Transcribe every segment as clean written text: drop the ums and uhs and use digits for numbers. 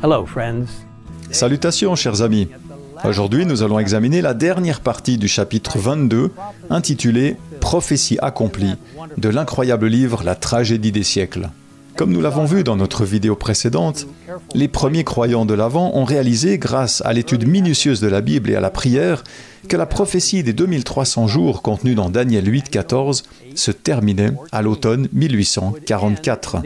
Hello, friends. Salutations, chers amis. Aujourd'hui, nous allons examiner la dernière partie du chapitre 22, intitulé « Prophétie accomplie » de l'incroyable livre « La tragédie des siècles ». Comme nous l'avons vu dans notre vidéo précédente, les premiers croyants de l'Avent ont réalisé, grâce à l'étude minutieuse de la Bible et à la prière, que la prophétie des 2300 jours contenue dans Daniel 8,14 se terminait à l'automne 1844.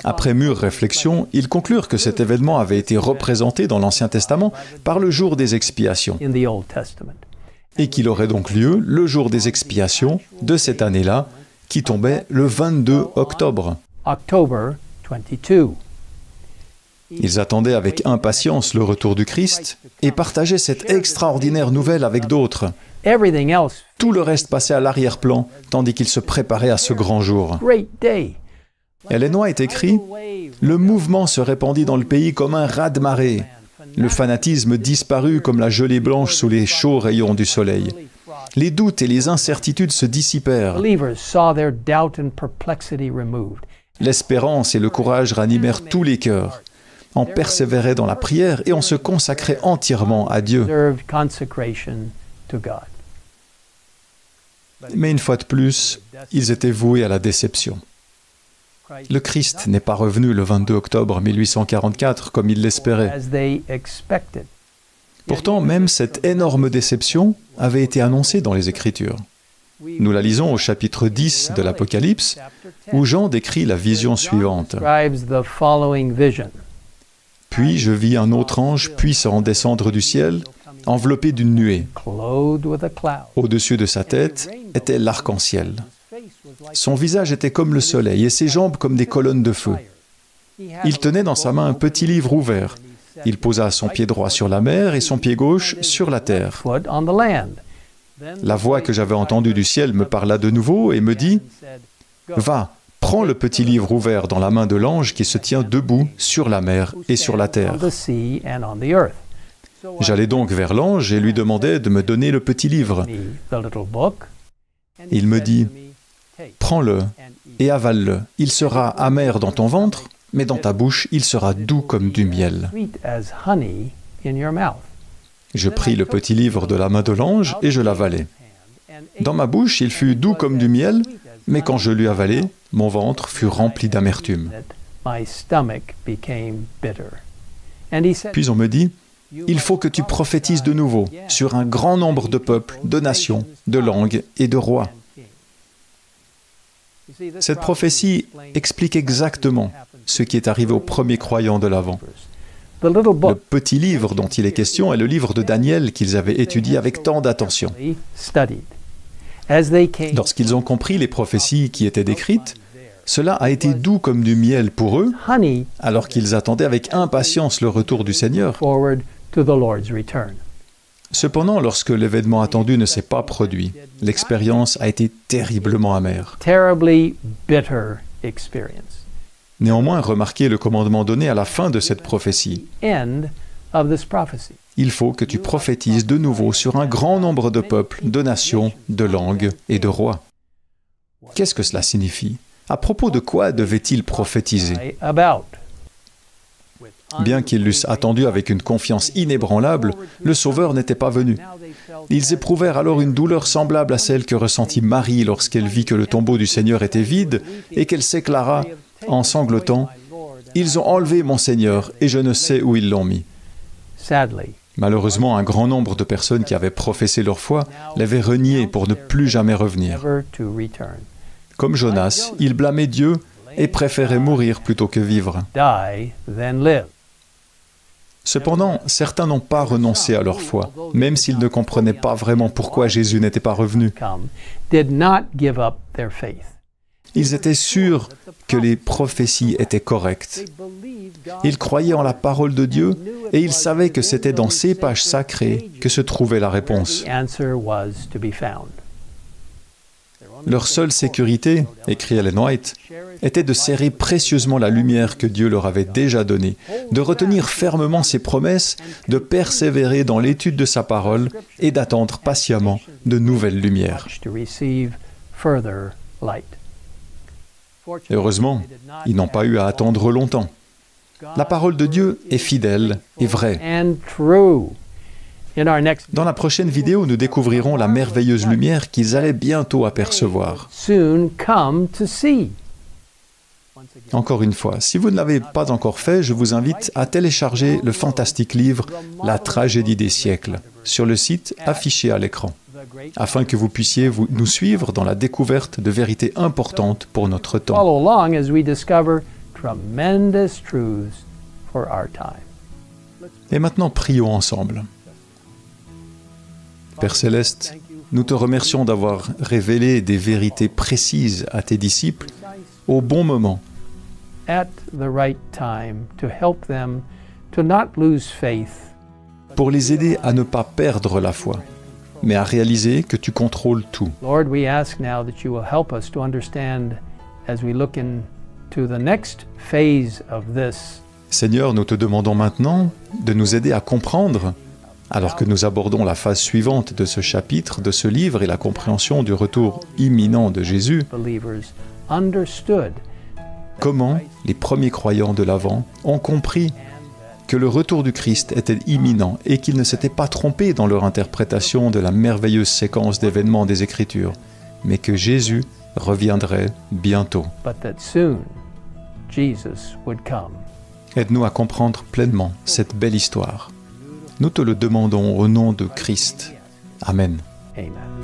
Après mûre réflexion, ils conclurent que cet événement avait été représenté dans l'Ancien Testament par le jour des expiations, et qu'il aurait donc lieu le jour des expiations de cette année-là, qui tombait le 22 octobre. Ils attendaient avec impatience le retour du Christ et partageaient cette extraordinaire nouvelle avec d'autres. Tout le reste passait à l'arrière-plan, tandis qu'ils se préparaient à ce grand jour. Ellen White écrit « Le mouvement se répandit dans le pays comme un raz-de-marée. Le fanatisme disparut comme la gelée blanche sous les chauds rayons du soleil. Les doutes et les incertitudes se dissipèrent. L'espérance et le courage ranimèrent tous les cœurs. On persévérait dans la prière et on se consacrait entièrement à Dieu. » Mais une fois de plus, ils étaient voués à la déception. Le Christ n'est pas revenu le 22 octobre 1844 comme ils l'espéraient. Pourtant, même cette énorme déception avait été annoncée dans les Écritures. Nous la lisons au chapitre 10 de l'Apocalypse, où Jean décrit la vision suivante. « Puis je vis un autre ange puissant descendre du ciel, enveloppé d'une nuée. Au-dessus de sa tête était l'arc-en-ciel. Son visage était comme le soleil et ses jambes comme des colonnes de feu. Il tenait dans sa main un petit livre ouvert. Il posa son pied droit sur la mer et son pied gauche sur la terre. La voix que j'avais entendue du ciel me parla de nouveau et me dit « Va, prends le petit livre ouvert dans la main de l'ange qui se tient debout sur la mer et sur la terre. » J'allai donc vers l'ange et lui demandai de me donner le petit livre. Il me dit « Prends-le et avale-le. Il sera amer dans ton ventre, mais dans ta bouche, il sera doux comme du miel. » Je pris le petit livre de la main de l'ange et je l'avalai. Dans ma bouche, il fut doux comme du miel, mais quand je l'eus avalé, mon ventre fut rempli d'amertume. Puis on me dit « Il faut que tu prophétises de nouveau sur un grand nombre de peuples, de nations, de langues et de rois. » Cette prophétie explique exactement ce qui est arrivé aux premiers croyants de l'Avent. Le petit livre dont il est question est le livre de Daniel qu'ils avaient étudié avec tant d'attention. Lorsqu'ils ont compris les prophéties qui étaient décrites, cela a été doux comme du miel pour eux, alors qu'ils attendaient avec impatience le retour du Seigneur. Cependant, lorsque l'événement attendu ne s'est pas produit, l'expérience a été terriblement amère. Néanmoins, remarquez le commandement donné à la fin de cette prophétie. Il faut que tu prophétises de nouveau sur un grand nombre de peuples, de nations, de langues et de rois. Qu'est-ce que cela signifie? À propos de quoi devait-il prophétiser? Bien qu'ils l'eussent attendu avec une confiance inébranlable, le Sauveur n'était pas venu. Ils éprouvèrent alors une douleur semblable à celle que ressentit Marie lorsqu'elle vit que le tombeau du Seigneur était vide et qu'elle s'éclara en sanglotant « Ils ont enlevé mon Seigneur et je ne sais où ils l'ont mis. » Malheureusement, un grand nombre de personnes qui avaient professé leur foi l'avaient renié pour ne plus jamais revenir. Comme Jonas, ils blâmaient Dieu et préféraient mourir plutôt que vivre. Cependant, certains n'ont pas renoncé à leur foi, même s'ils ne comprenaient pas vraiment pourquoi Jésus n'était pas revenu. Ils étaient sûrs que les prophéties étaient correctes. Ils croyaient en la parole de Dieu et ils savaient que c'était dans ces pages sacrées que se trouvait la réponse. Leur seule sécurité, écrit Ellen White, était de serrer précieusement la lumière que Dieu leur avait déjà donnée, de retenir fermement ses promesses, de persévérer dans l'étude de sa parole et d'attendre patiemment de nouvelles lumières. Heureusement, ils n'ont pas eu à attendre longtemps. La parole de Dieu est fidèle et vraie. Dans la prochaine vidéo, nous découvrirons la merveilleuse lumière qu'ils allaient bientôt apercevoir. Encore une fois, si vous ne l'avez pas encore fait, je vous invite à télécharger le fantastique livre « La tragédie des siècles » sur le site affiché à l'écran, afin que vous puissiez nous suivre dans la découverte de vérités importantes pour notre temps. Et maintenant, prions ensemble. Père Céleste, nous te remercions d'avoir révélé des vérités précises à tes disciples au bon moment, pour les aider à ne pas perdre la foi, mais à réaliser que tu contrôles tout. Seigneur, nous te demandons maintenant de nous aider à comprendre, alors que nous abordons la phase suivante de ce chapitre, de ce livre et la compréhension du retour imminent de Jésus, comment les premiers croyants de l'Avent ont compris que le retour du Christ était imminent et qu'ils ne s'étaient pas trompés dans leur interprétation de la merveilleuse séquence d'événements des Écritures, mais que Jésus reviendrait bientôt. Aide-nous à comprendre pleinement cette belle histoire. Nous te le demandons au nom de Christ. Amen. Amen.